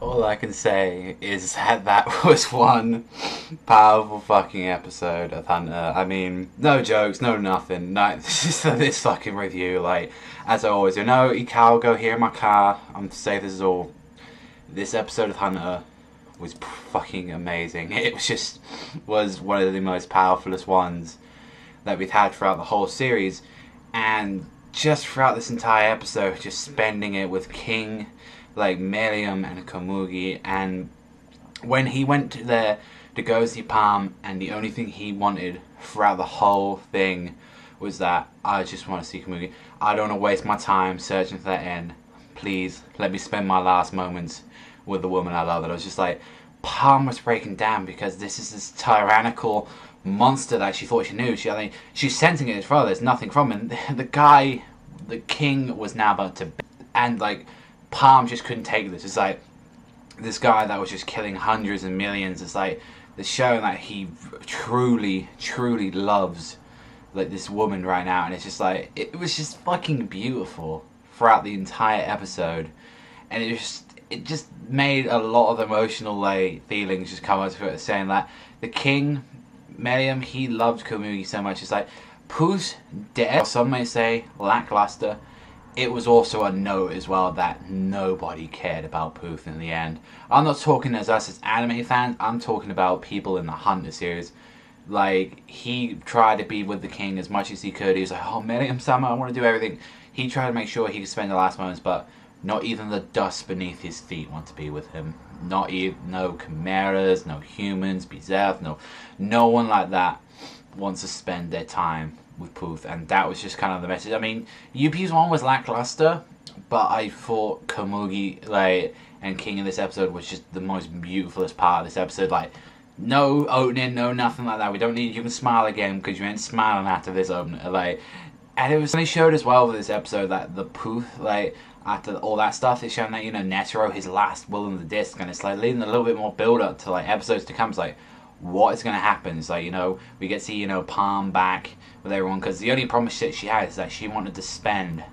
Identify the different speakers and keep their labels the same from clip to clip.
Speaker 1: All I can say is that that was one powerful fucking episode of Hunter. I mean, no jokes, no nothing. No, this fucking review, like, as I always do. No, go here in my car. I'm to say this is all. This episode of Hunter was fucking amazing. It was one of the most powerfulest ones that we've had throughout the whole series. And just throughout this entire episode, just spending it with King, like Miriam and Komugi, and when he went there to go see Palm, and the only thing he wanted throughout the whole thing was that, I just want to see Komugi. I don't want to waste my time searching for that end. Please, let me spend my last moments with the woman I love. And I was just like, Palm was breaking down because this is this tyrannical monster that she thought she knew. She's sensing it as well. There's nothing from him. The king was now about to, and like, Palm just couldn't take this. It's like, this guy that was just killing hundreds and millions, it's like, they're showing that he truly, truly loves, like, this woman right now. And it's just like, it was just fucking beautiful throughout the entire episode. And it just made a lot of emotional, like, feelings just come out of it, saying that the king, Miriam, he loved Komugi so much. It's like, Pooh's death, some may say lackluster. It was also a note as well that nobody cared about Poof in the end. I'm not talking as us as anime fans, I'm talking about people in the Hunter series. Like, he tried to be with the king as much as he could. He was like, oh, Miriam-sama, I want to do everything. He tried to make sure he could spend the last moments, but not even the dust beneath his feet want to be with him. Not even, no chimeras, no humans, Bizarre, no one like that wants to spend their time with Poof, and that was just kind of the message. I mean, UP's one was lackluster, but I thought Komugi, like, and King in this episode was just the most beautifulest part of this episode. Like, no opening, no nothing like that. We don't need you can smile again because you ain't smiling after this opening. Like, and it was, they showed as well with this episode that the Poof, like, after all that stuff, it's showing that, you know, Netero, his last will on the disc, and it's like leading a little bit more build up to like episodes to come. It's like, what is going to happen? It's like, you know, we get to see, you know, Palm back with everyone, because the only promise that she had is that she wanted to spend,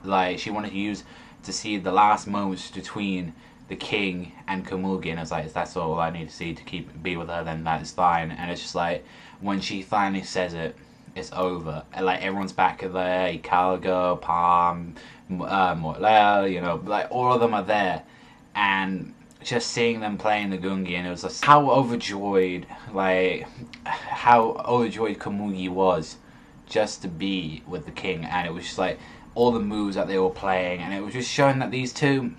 Speaker 1: like, she wanted to use to see the last moments between the king and Komugi, and it's like, if that's all I need to see to be with her, then that is fine. And it's just like, when she finally says it, it's over, and like, everyone's back there, Ikago, Palm, Morlel, you know, like, all of them are there, and just seeing them playing the Gungi, and it was just how overjoyed, like, how overjoyed Komugi was just to be with the king. And it was just like, all the moves that they were playing, and it was just showing that these two,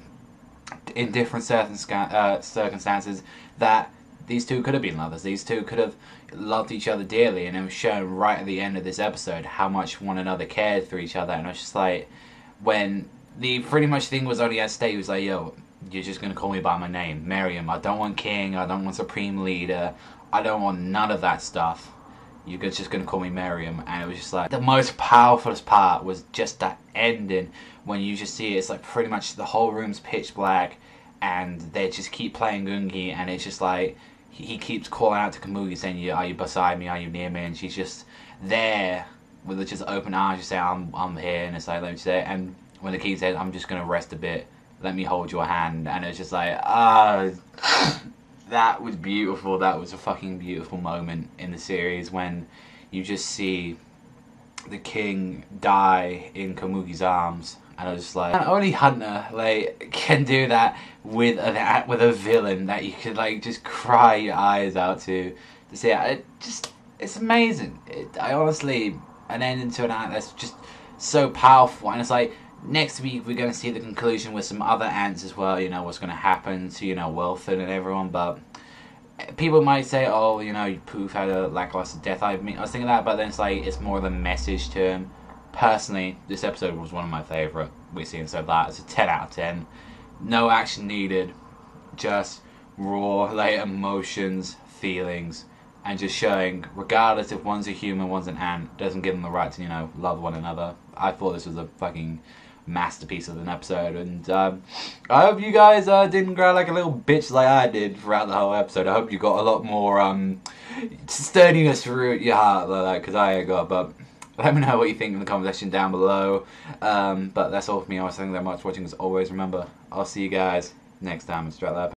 Speaker 1: in different circumstances, that these two could have been lovers. These two could have loved each other dearly, and it was shown right at the end of this episode how much one another cared for each other. And it was just like, when the pretty much thing was only at stake, he was like, yo, you're just gonna call me by my name, Miriam. I don't want king, I don't want supreme leader, I don't want none of that stuff. You're just gonna call me Miriam. And it was just like, the most powerful part was just that ending, when you just see it, it's like pretty much the whole room's pitch black, and they just keep playing Gungi, and it's just like, he keeps calling out to Komugi saying, are you beside me, are you near me? And she's just there with just open arms, just saying, I'm here. And it's like, let me say it. And when the king says, I'm just gonna rest a bit, let me hold your hand, and it's just like, that was beautiful. That was a fucking beautiful moment in the series, when you just see the king die in Komugi's arms, and I was just like, only Hunter, like, can do that with a villain that you could, like, just cry your eyes out to see it. It's amazing. I honestly, an ending to an act that's just so powerful, and it's like, next week we're going to see the conclusion with some other ants as well, you know, what's going to happen to, you know, Wilford and everyone. But people might say, oh, you know, Poof had a lackluster death. I was thinking that, but then it's like, it's more of a message to him. Personally, this episode was one of my favourite we've seen so far. It's a 10 out of 10. No action needed, just raw, like, emotions, feelings, and just showing, regardless if one's a human, one's an ant, doesn't give them the right to, you know, love one another. I thought this was a fucking masterpiece of an episode, and I hope you guys didn't cry like a little bitch like I did throughout the whole episode. I hope you got a lot more sturdiness through your heart like that, because I ain't got. But let me know what you think in the comment section down below. But that's all for me. I was thank you very much for watching as always. Remember, I'll see you guys next time in Strat Lab.